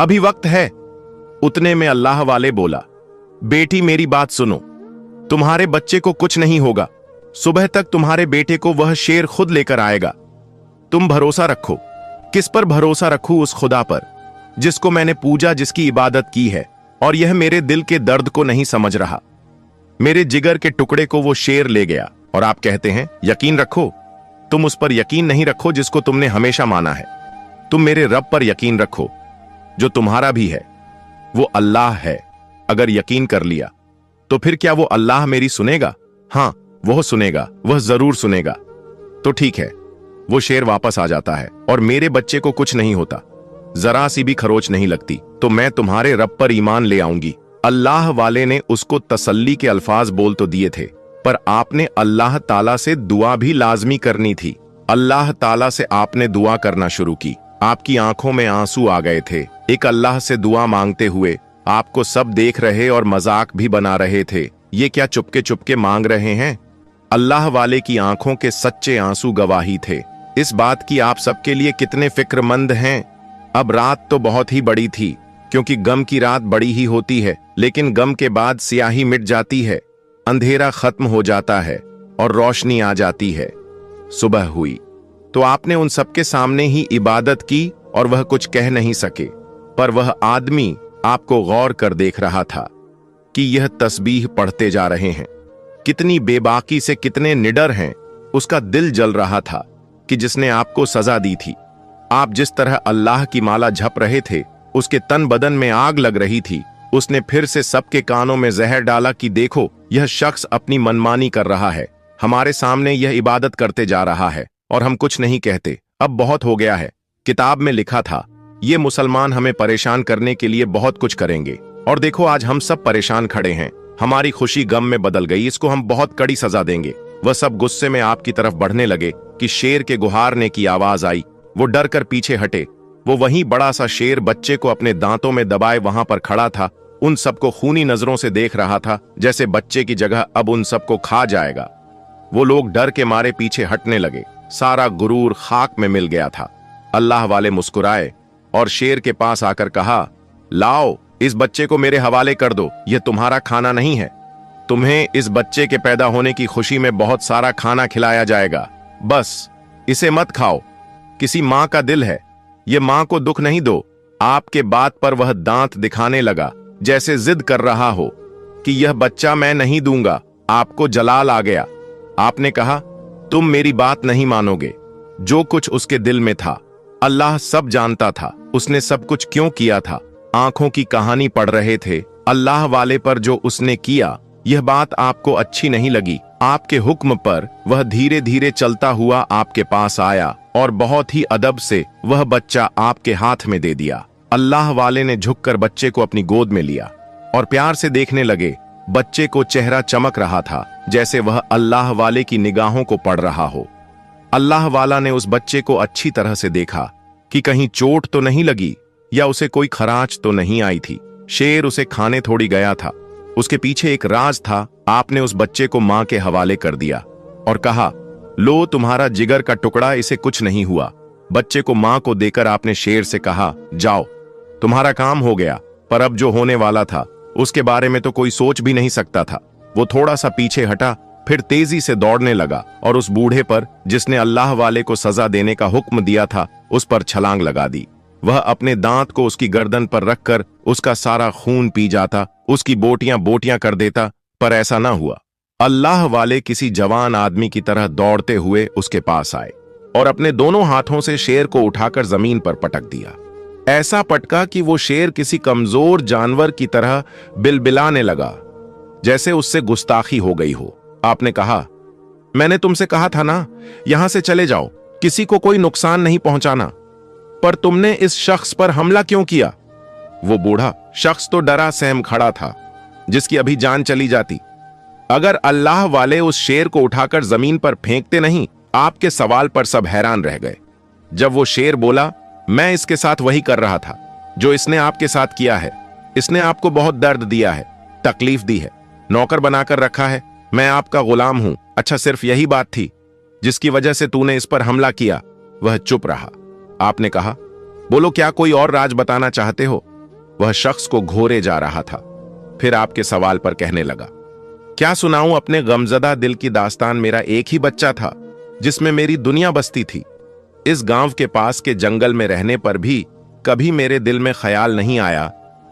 अभी वक्त है। उतने में अल्लाह वाले बोला, बेटी मेरी बात सुनो, तुम्हारे बच्चे को कुछ नहीं होगा। सुबह तक तुम्हारे बेटे को वह शेर खुद लेकर आएगा। तुम भरोसा रखो। किस पर भरोसा रखूं? उस खुदा पर जिसको मैंने पूजा, जिसकी इबादत की है, और यह मेरे दिल के दर्द को नहीं समझ रहा। मेरे जिगर के टुकड़े को वो शेर ले गया और आप कहते हैं यकीन रखो। तुम उस पर यकीन नहीं रखो जिसको तुमने हमेशा माना है। तुम मेरे रब पर यकीन रखो जो तुम्हारा भी है, वो अल्लाह है। अगर यकीन कर लिया तो फिर क्या वो अल्लाह मेरी सुनेगा? हां, वह सुनेगा, वह जरूर सुनेगा। तो ठीक है। वो शेर वापस आ जाता है और मेरे बच्चे को कुछ नहीं होता, जरा सी भी खरोच नहीं लगती, तो मैं तुम्हारे रब पर ईमान ले आऊंगी। अल्लाह वाले ने उसको तसल्ली के अल्फाज बोल तो दिए थे, पर आपने अल्लाह ताला से दुआ भी लाजमी करनी थी। अल्लाह ताला से आपने दुआ करना शुरू की। आपकी आंखों में आंसू आ गए थे। एक अल्लाह से दुआ मांगते हुए आपको सब देख रहे और मजाक भी बना रहे थे। ये क्या चुपके चुपके मांग रहे हैं? अल्लाह वाले की आंखों के सच्चे आंसू गवाही थे इस बात की आप सबके लिए कितने फिक्रमंद हैं। अब रात तो बहुत ही बड़ी थी, क्योंकि गम की रात बड़ी ही होती है, लेकिन गम के बाद स्याही मिट जाती है, अंधेरा खत्म हो जाता है और रोशनी आ जाती है। सुबह हुई तो आपने उन सबके सामने ही इबादत की और वह कुछ कह नहीं सके, पर वह आदमी आपको गौर कर देख रहा था कि यह तस्बीह पढ़ते जा रहे हैं। कितनी बेबाकी से कितने निडर हैं। उसका दिल जल रहा था कि जिसने आपको सजा दी थी, आप जिस तरह अल्लाह की माला झप रहे थे, उसके तन बदन में आग लग रही थी। उसने फिर से सबके कानों में जहर डाला कि देखो, यह शख्स अपनी मनमानी कर रहा है, हमारे सामने यह इबादत करते जा रहा है और हम कुछ नहीं कहते। अब बहुत हो गया है। किताब में लिखा था ये मुसलमान हमें परेशान करने के लिए बहुत कुछ करेंगे, और देखो आज हम सब परेशान खड़े हैं। हमारी खुशी गम में बदल गई, इसको हम बहुत कड़ी सजा देंगे। वह सब गुस्से में आपकी तरफ बढ़ने लगे कि शेर के गुहारने की आवाज आई। वो डर कर पीछे हटे। वो वहीं बड़ा सा शेर बच्चे को अपने दांतों में दबाए वहां पर खड़ा था, उन सबको खूनी नजरों से देख रहा था, जैसे बच्चे की जगह अब उन सबको खा जाएगा। वो लोग डर के मारे पीछे हटने लगे। सारा गुरूर खाक में मिल गया था। अल्लाह वाले मुस्कुराए और शेर के पास आकर कहा, लाओ, इस बच्चे को मेरे हवाले कर दो, यह तुम्हारा खाना नहीं है। तुम्हें इस बच्चे के पैदा होने की खुशी में बहुत सारा खाना खिलाया जाएगा, बस इसे मत खाओ। किसी मां का दिल है, ये मां को दुख नहीं दो। आपके बात पर वह दांत दिखाने लगा, जैसे जिद कर रहा हो कि यह बच्चा मैं नहीं दूंगा। आपको जलाल आ गया। आपने कहा, तुम मेरी बात नहीं मानोगे। जो कुछ उसके दिल में था अल्लाह सब जानता था। उसने सब कुछ क्यों किया था? आंखों की कहानी पढ़ रहे थे अल्लाह वाले पर जो उसने किया। यह बात आपको अच्छी नहीं लगी। आपके हुक्म पर वह धीरे धीरे चलता हुआ आपके पास आया और बहुत ही अदब से वह बच्चा आपके हाथ में दे दिया। अल्लाह वाले ने झुककर बच्चे को अपनी गोद में लिया और प्यार से देखने लगे। बच्चे को चेहरा चमक रहा था, जैसे वह अल्लाह वाले की निगाहों को पढ़ रहा हो। अल्लाह वाला ने उस बच्चे को अच्छी तरह से देखा कि कहीं चोट तो नहीं लगी या उसे कोई खराच तो नहीं आई थी। शेर उसे खाने थोड़ी गया था, उसके पीछे एक राज था। आपने उस बच्चे को मां के हवाले कर दिया और कहा, लो तुम्हारा जिगर का टुकड़ा, इसे कुछ नहीं हुआ। बच्चे को मां को देकर आपने शेर से कहा, जाओ, तुम्हारा काम हो गया। पर अब जो होने वाला था उसके बारे में तो कोई सोच भी नहीं सकता था। वो थोड़ा सा पीछे हटा, फिर तेजी से दौड़ने लगा और उस बूढ़े पर, जिसने अल्लाह वाले को सजा देने का हुक्म दिया था, उस पर छलांग लगा दी। वह अपने दांत को उसकी गर्दन पर रखकर उसका सारा खून पी जाता, उसकी बोटियां बोटियां कर देता, पर ऐसा ना हुआ। अल्लाह वाले किसी जवान आदमी की तरह दौड़ते हुए उसके पास आए और अपने दोनों हाथों से शेर को उठाकर जमीन पर पटक दिया। ऐसा पटका कि वो शेर किसी कमजोर जानवर की तरह बिलबिलाने लगा, जैसे उससे गुस्ताखी हो गई हो। आपने कहा, मैंने तुमसे कहा था ना, यहां से चले जाओ, किसी को कोई नुकसान नहीं पहुंचाना, पर तुमने इस शख्स पर हमला क्यों किया? वो बूढ़ा शख्स तो डरा सहम खड़ा था, जिसकी अभी जान चली जाती अगर अल्लाह वाले उस शेर को उठाकर जमीन पर फेंकते नहीं। आपके सवाल पर सब हैरान रह गए। जब वो शेर बोला, मैं इसके साथ वही कर रहा था जो इसने आपके साथ किया है। इसने आपको बहुत दर्द दिया है, तकलीफ दी है, नौकर बनाकर रखा है। मैं आपका गुलाम हूं। अच्छा, सिर्फ यही बात थी जिसकी वजह से तूने इस पर हमला किया? वह चुप रहा। आपने कहा, बोलो, क्या कोई और राज बताना चाहते हो? वह शख्स को घोरे जा रहा था। फिर आपके सवाल पर कहने लगा, क्या सुनाऊं अपने गमजदा दिल की दास्तान। मेरा एक ही बच्चा था जिसमें मेरी दुनिया बसती थी। इस गांव के पास के जंगल में रहने पर भी कभी मेरे दिल में ख्याल नहीं आया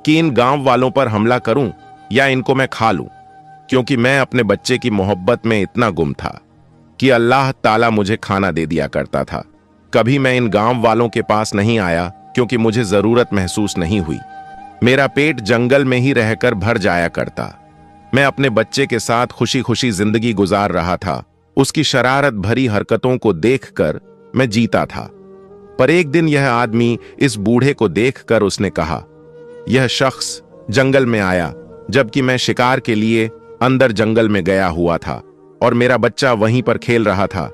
कि इन गांव वालों पर हमला करूं या इनको मैं खा लूं, क्योंकि मैं अपने बच्चे की मोहब्बत में इतना गुम था कि अल्लाह ताला मुझे खाना दे दिया करता था। कभी मैं इन गांव वालों के पास नहीं आया क्योंकि मुझे जरूरत महसूस नहीं हुई। मेरा पेट जंगल में ही रहकर भर जाया करता। मैं अपने बच्चे के साथ खुशी खुशी जिंदगी गुजार रहा था। उसकी शरारत भरी हरकतों को देखकर मैं जीता था। पर एक दिन यह आदमी इस बूढ़े को देखकर उसने कहा, यह शख्स जंगल में आया जबकि मैं शिकार के लिए अंदर जंगल में गया हुआ था और मेरा बच्चा वहीं पर खेल रहा था।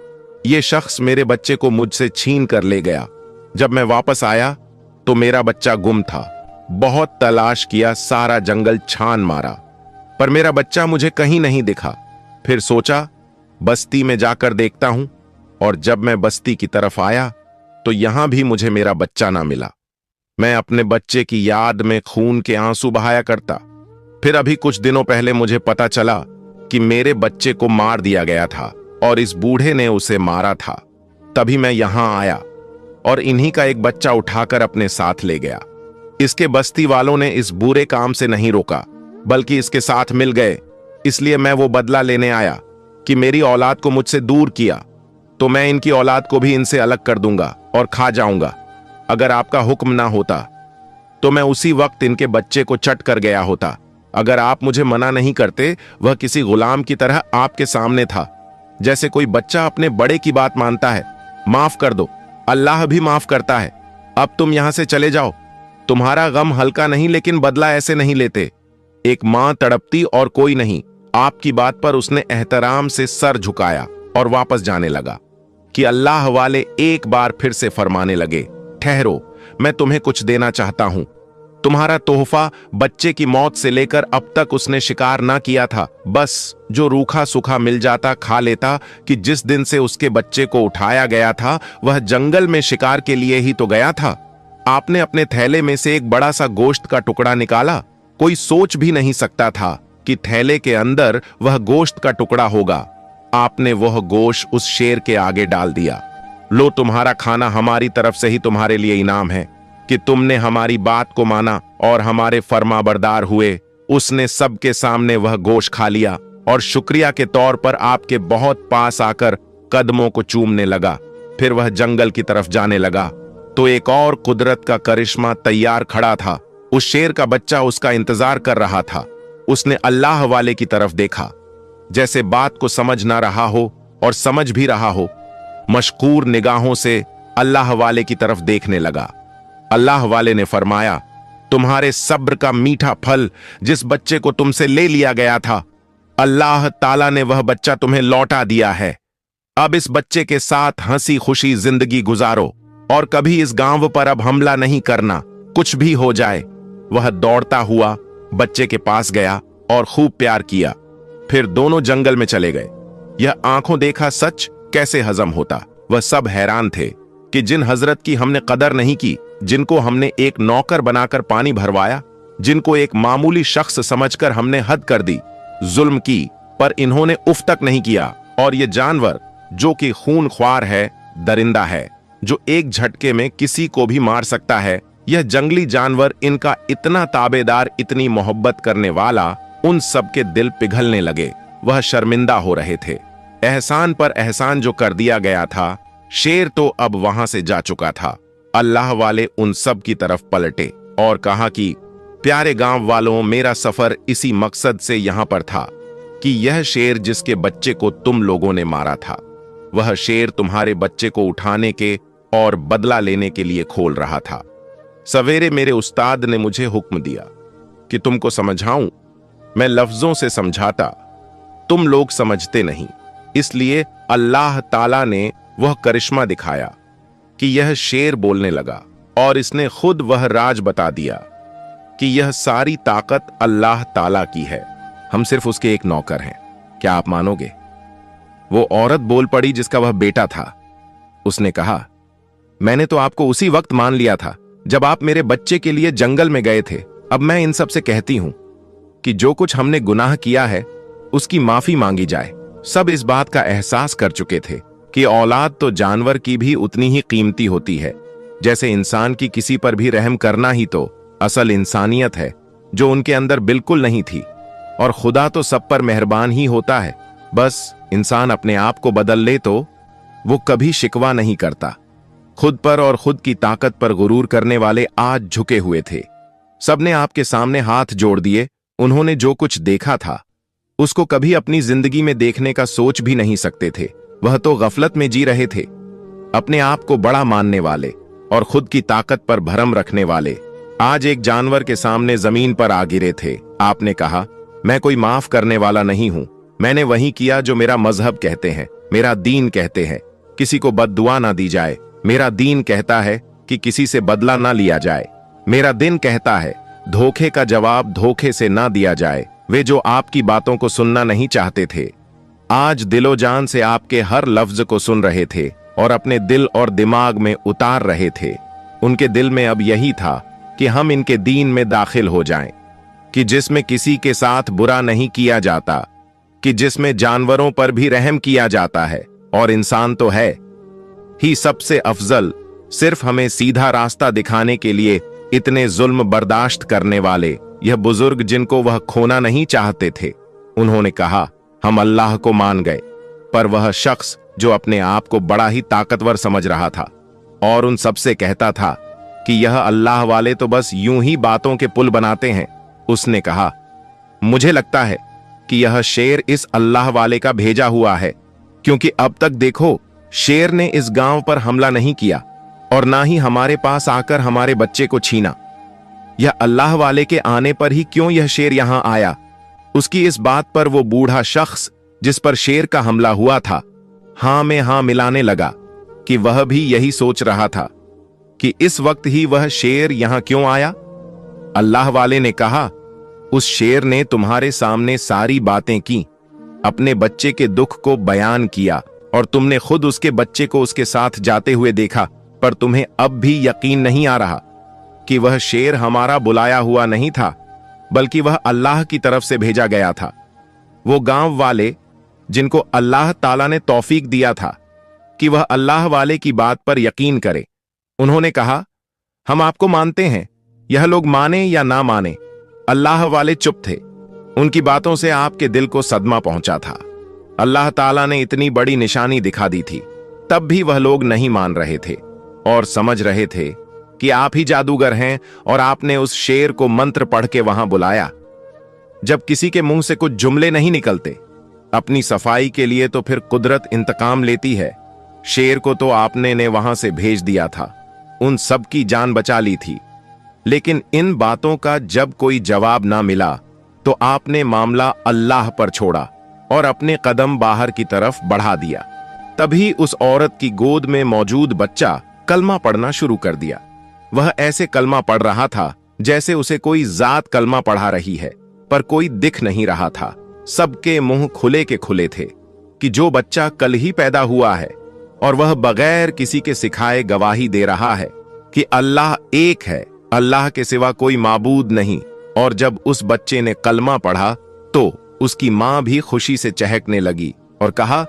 यह शख्स मेरे बच्चे को मुझसे छीन कर ले गया। जब मैं वापस आया तो मेरा बच्चा गुम था। बहुत तलाश किया, सारा जंगल छान मारा, पर मेरा बच्चा मुझे कहीं नहीं दिखा। फिर सोचा बस्ती में जाकर देखता हूं, और जब मैं बस्ती की तरफ आया तो यहां भी मुझे मेरा बच्चा ना मिला। मैं अपने बच्चे की याद में खून के आंसू बहाया करता। फिर अभी कुछ दिनों पहले मुझे पता चला कि मेरे बच्चे को मार दिया गया था और इस बूढ़े ने उसे मारा था। तभी मैं यहां आया और इन्हीं का एक बच्चा उठाकर अपने साथ ले गया। इसके बस्ती वालों ने इस बुरे काम से नहीं रोका, बल्कि इसके साथ मिल गए इसलिए मैं वो बदला लेने आया कि मेरी औलाद को मुझसे दूर किया तो मैं इनकी औलाद को भी इनसे अलग कर दूंगा और खा जाऊंगा। अगर आपका हुक्म ना होता तो मैं उसी वक्त इनके बच्चे को चट कर गया होता। अगर आप मुझे मना नहीं करते, वह किसी गुलाम की तरह आपके सामने था, जैसे कोई बच्चा अपने बड़े की बात मानता है। माफ कर दो, अल्लाह भी माफ करता है। अब तुम यहां से चले जाओ। तुम्हारा गम हल्का नहीं, लेकिन बदला ऐसे नहीं लेते। एक मां तड़पती और कोई नहीं। आपकी बात पर उसने एहतराम से सर झुकाया और वापस जाने लगा कि अल्लाह वाले एक बार फिर से फरमाने लगे, ठहरो, मैं तुम्हें कुछ देना चाहता हूं। तुम्हारा तोहफा बच्चे की मौत से लेकर अब तक उसने शिकार ना किया था, बस जो रूखा सूखा मिल जाता खा लेता। कि जिस दिन से उसके बच्चे को उठाया गया था वह जंगल में शिकार के लिए ही तो गया था। आपने अपने थैले में से एक बड़ा सा गोश्त का टुकड़ा निकाला। कोई सोच भी नहीं सकता था कि थैले के अंदर वह गोश्त का टुकड़ा होगा। आपने वह गोश्त उस शेर के आगे डाल दिया। लो, तुम्हारा खाना हमारी तरफ से ही तुम्हारे लिए इनाम है कि तुमने हमारी बात को माना और हमारे फरमाबरदार हुए। उसने सबके सामने वह गोश्त खा लिया और शुक्रिया के तौर पर आपके बहुत पास आकर कदमों को चूमने लगा। फिर वह जंगल की तरफ जाने लगा तो एक और कुदरत का करिश्मा तैयार खड़ा था। उस शेर का बच्चा उसका इंतजार कर रहा था। उसने अल्लाह वाले की तरफ देखा, जैसे बात को समझ ना रहा हो और समझ भी रहा हो। मशकूर निगाहों से अल्लाह वाले की तरफ देखने लगा। अल्लाह वाले ने फरमाया, तुम्हारे सब्र का मीठा फल जिस बच्चे को तुमसे ले लिया गया था, अल्लाह ताला ने वह बच्चा तुम्हें लौटा दिया है। अब इस बच्चे के साथ हंसी खुशी जिंदगी गुजारो और कभी इस गांव पर अब हमला नहीं करना, कुछ भी हो जाए। वह दौड़ता हुआ बच्चे के पास गया और खूब प्यार किया। फिर दोनों जंगल में चले गए। यह आंखों देखा सच कैसे हजम होता। वह सब हैरान थे कि जिन हजरत की हमने कदर नहीं की, जिनको हमने एक नौकर बनाकर पानी भरवाया, जिनको एक मामूली शख्स समझकर हमने हद कर दी, जुल्म की, पर इन्होंने उफ तक नहीं किया। और ये जानवर जो कि खूनख्वार है, दरिंदा है, जो एक झटके में किसी को भी मार सकता है, यह जंगली जानवर इनका इतना ताबेदार, इतनी मोहब्बत करने वाला, उन सब के दिल पिघलने लगे। वह शर्मिंदा हो रहे थे। एहसान पर एहसान जो कर दिया गया था, शेर तो अब वहां से जा चुका था। अल्लाह वाले उन सब की तरफ पलटे और कहा कि प्यारे गांव वालों, मेरा सफर इसी मकसद से यहां पर था कि यह शेर जिसके बच्चे को तुम लोगों ने मारा था, वह शेर तुम्हारे बच्चे को उठाने के और बदला लेने के लिए खोल रहा था। सवेरे मेरे उस्ताद ने मुझे हुक्म दिया कि तुमको समझाऊं। मैं लफ्जों से समझाता, तुम लोग समझते नहीं, इसलिए अल्लाह ताला ने वह करिश्मा दिखाया कि यह शेर बोलने लगा और इसने खुद वह राज बता दिया कि यह सारी ताकत अल्लाह ताला की है, हम सिर्फ उसके एक नौकर हैं। क्या आप मानोगे? वो औरत बोल पड़ी जिसका वह बेटा था। उसने कहा, मैंने तो आपको उसी वक्त मान लिया था जब आप मेरे बच्चे के लिए जंगल में गए थे। अब मैं इन सब से कहती हूं कि जो कुछ हमने गुनाह किया है उसकी माफी मांगी जाए। सब इस बात का एहसास कर चुके थे कि औलाद तो जानवर की भी उतनी ही कीमती होती है। जैसे इंसान की किसी पर भी रहम करना ही तो असल इंसानियत है, जो उनके अंदर बिल्कुल नहीं थी। और खुदा तो सब पर मेहरबान ही होता है। बस इंसान अपने आप को बदल ले तो वो कभी शिकवा नहीं करता। खुद पर और खुद की ताकत पर गुरूर करने वाले आज झुके हुए थे। सबने आपके सामने हाथ जोड़ दिए। उन्होंने जो कुछ देखा था उसको कभी अपनी जिंदगी में देखने का सोच भी नहीं सकते थे। वह तो गफलत में जी रहे थे। अपने आप को बड़ा मानने वाले और खुद की ताकत पर भरम रखने वाले आज एक जानवर के सामने जमीन पर आ गिरे थे। आपने कहा, मैं कोई माफ करने वाला नहीं हूं। मैंने वही किया जो मेरा मजहब कहते हैं, मेरा दीन कहते हैं। किसी को बद्दुआ ना दी जाए। मेरा दीन कहता है कि किसी से बदला ना लिया जाए। मेरा दिन कहता है धोखे का जवाब धोखे से ना दिया जाए। वे जो आपकी बातों को सुनना नहीं चाहते थे, आज दिलो जान से आपके हर लफ्ज को सुन रहे थे और अपने दिल और दिमाग में उतार रहे थे। उनके दिल में अब यही था कि हम इनके दीन में दाखिल हो जाएं, कि जिसमें किसी के साथ बुरा नहीं किया जाता, कि जिसमें जानवरों पर भी रहम किया जाता है और इंसान तो है ही सबसे अफजल। सिर्फ हमें सीधा रास्ता दिखाने के लिए इतने जुल्म बर्दाश्त करने वाले यह बुजुर्ग जिनको वह खोना नहीं चाहते थे, उन्होंने कहा, हम अल्लाह को मान गए। पर वह शख्स जो अपने आप को बड़ा ही ताकतवर समझ रहा था और उन सबसे कहता था कि यह अल्लाह वाले तो बस यूं ही बातों के पुल बनाते हैं, उसने कहा, मुझे लगता है कि यह शेर इस अल्लाह वाले का भेजा हुआ है, क्योंकि अब तक देखो शेर ने इस गांव पर हमला नहीं किया और ना ही हमारे पास आकर हमारे बच्चे को छीना। यह अल्लाह वाले के आने पर ही क्यों यह शेर यहां आया? उसकी इस बात पर वो बूढ़ा शख्स जिस पर शेर का हमला हुआ था हां में हां मिलाने लगा कि वह भी यही सोच रहा था कि इस वक्त ही वह शेर यहां क्यों आया। अल्लाह वाले ने कहा, उस शेर ने तुम्हारे सामने सारी बातें की, अपने बच्चे के दुख को बयान किया और तुमने खुद उसके बच्चे को उसके साथ जाते हुए देखा, पर तुम्हें अब भी यकीन नहीं आ रहा कि वह शेर हमारा बुलाया हुआ नहीं था, बल्कि वह अल्लाह की तरफ से भेजा गया था। वो गांव वाले जिनको अल्लाह ताला ने तौफीक दिया था कि वह अल्लाह वाले की बात पर यकीन करे, उन्होंने कहा, हम आपको मानते हैं। यह लोग माने या ना माने, अल्लाह वाले चुप थे। उनकी बातों से आपके दिल को सदमा पहुंचा था। अल्लाह ताला ने इतनी बड़ी निशानी दिखा दी थी, तब भी वह लोग नहीं मान रहे थे और समझ रहे थे कि आप ही जादूगर हैं और आपने उस शेर को मंत्र पढ़ के वहां बुलाया। जब किसी के मुंह से कुछ जुमले नहीं निकलते अपनी सफाई के लिए, तो फिर कुदरत इंतकाम लेती है। शेर को तो आपने ने वहां से भेज दिया था, उन सब की जान बचा ली थी, लेकिन इन बातों का जब कोई जवाब ना मिला तो आपने मामला अल्लाह पर छोड़ा और अपने कदम बाहर की तरफ बढ़ा दिया। तभी उस औरत की गोद में मौजूद बच्चा कलमा पढ़ना शुरू कर दिया। वह ऐसे कलमा पढ़ रहा था जैसे उसे कोई जात कलमा पढ़ा रही है, पर कोई दिख नहीं रहा था। सबके मुंह खुले के खुले थे कि जो बच्चा कल ही पैदा हुआ है और वह बगैर किसी के सिखाए गवाही दे रहा है कि अल्लाह एक है, अल्लाह के सिवा कोई माबूद नहीं। और जब उस बच्चे ने कलमा पढ़ा तो उसकी मां भी खुशी से चहकने लगी और कहा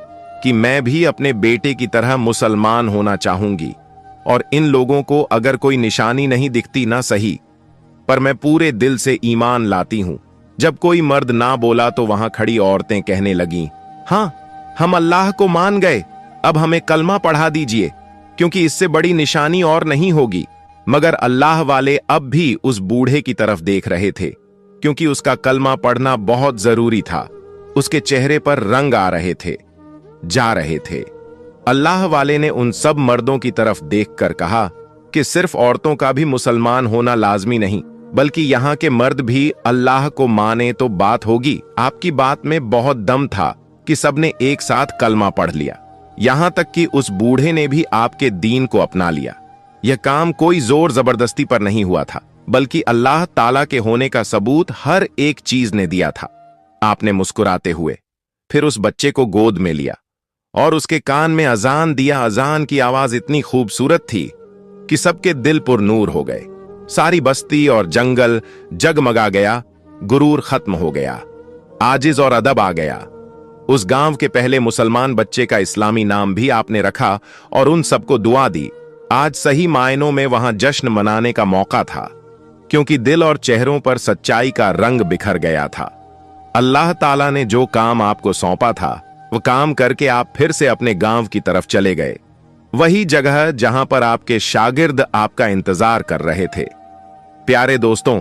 कि मैं भी अपने बेटे की तरह मुसलमान होना चाहूंगी, और इन लोगों को अगर कोई निशानी नहीं दिखती ना सही, पर मैं पूरे दिल से ईमान लाती हूं। जब कोई मर्द ना बोला तो वहां खड़ी औरतें कहने लगीं, हाँ, हम अल्लाह को मान गए, अब हमें कलमा पढ़ा दीजिए, क्योंकि इससे बड़ी निशानी और नहीं होगी। मगर अल्लाह वाले अब भी उस बूढ़े की तरफ देख रहे थे, क्योंकि उसका कलमा पढ़ना बहुत जरूरी था। उसके चेहरे पर रंग आ रहे थे, जा रहे थे। अल्लाह वाले ने उन सब मर्दों की तरफ देखकर कहा कि सिर्फ औरतों का भी मुसलमान होना लाजमी नहीं, बल्कि यहाँ के मर्द भी अल्लाह को माने तो बात होगी। आपकी बात में बहुत दम था कि सबने एक साथ कलमा पढ़ लिया, यहां तक कि उस बूढ़े ने भी आपके दीन को अपना लिया। यह काम कोई जोर जबरदस्ती पर नहीं हुआ था, बल्कि अल्लाह ताला के होने का सबूत हर एक चीज ने दिया था। आपने मुस्कुराते हुए फिर उस बच्चे को गोद में लिया और उसके कान में अजान दिया। अजान की आवाज इतनी खूबसूरत थी कि सबके दिल पुरनूर हो गए। सारी बस्ती और जंगल जगमगा गया, गुरूर खत्म हो गया, आजिज और अदब आ गया। उस गांव के पहले मुसलमान बच्चे का इस्लामी नाम भी आपने रखा और उन सबको दुआ दी। आज सही मायनों में वहां जश्न मनाने का मौका था, क्योंकि दिल और चेहरों पर सच्चाई का रंग बिखर गया था। अल्लाह ताला ने जो काम आपको सौंपा था, वो काम करके आप फिर से अपने गांव की तरफ चले गए, वही जगह जहां पर आपके शागिर्द आपका इंतजार कर रहे थे। प्यारे दोस्तों,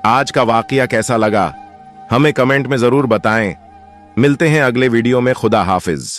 आज का वाकया कैसा लगा हमें कमेंट में जरूर बताएं। मिलते हैं अगले वीडियो में। खुदा हाफिज।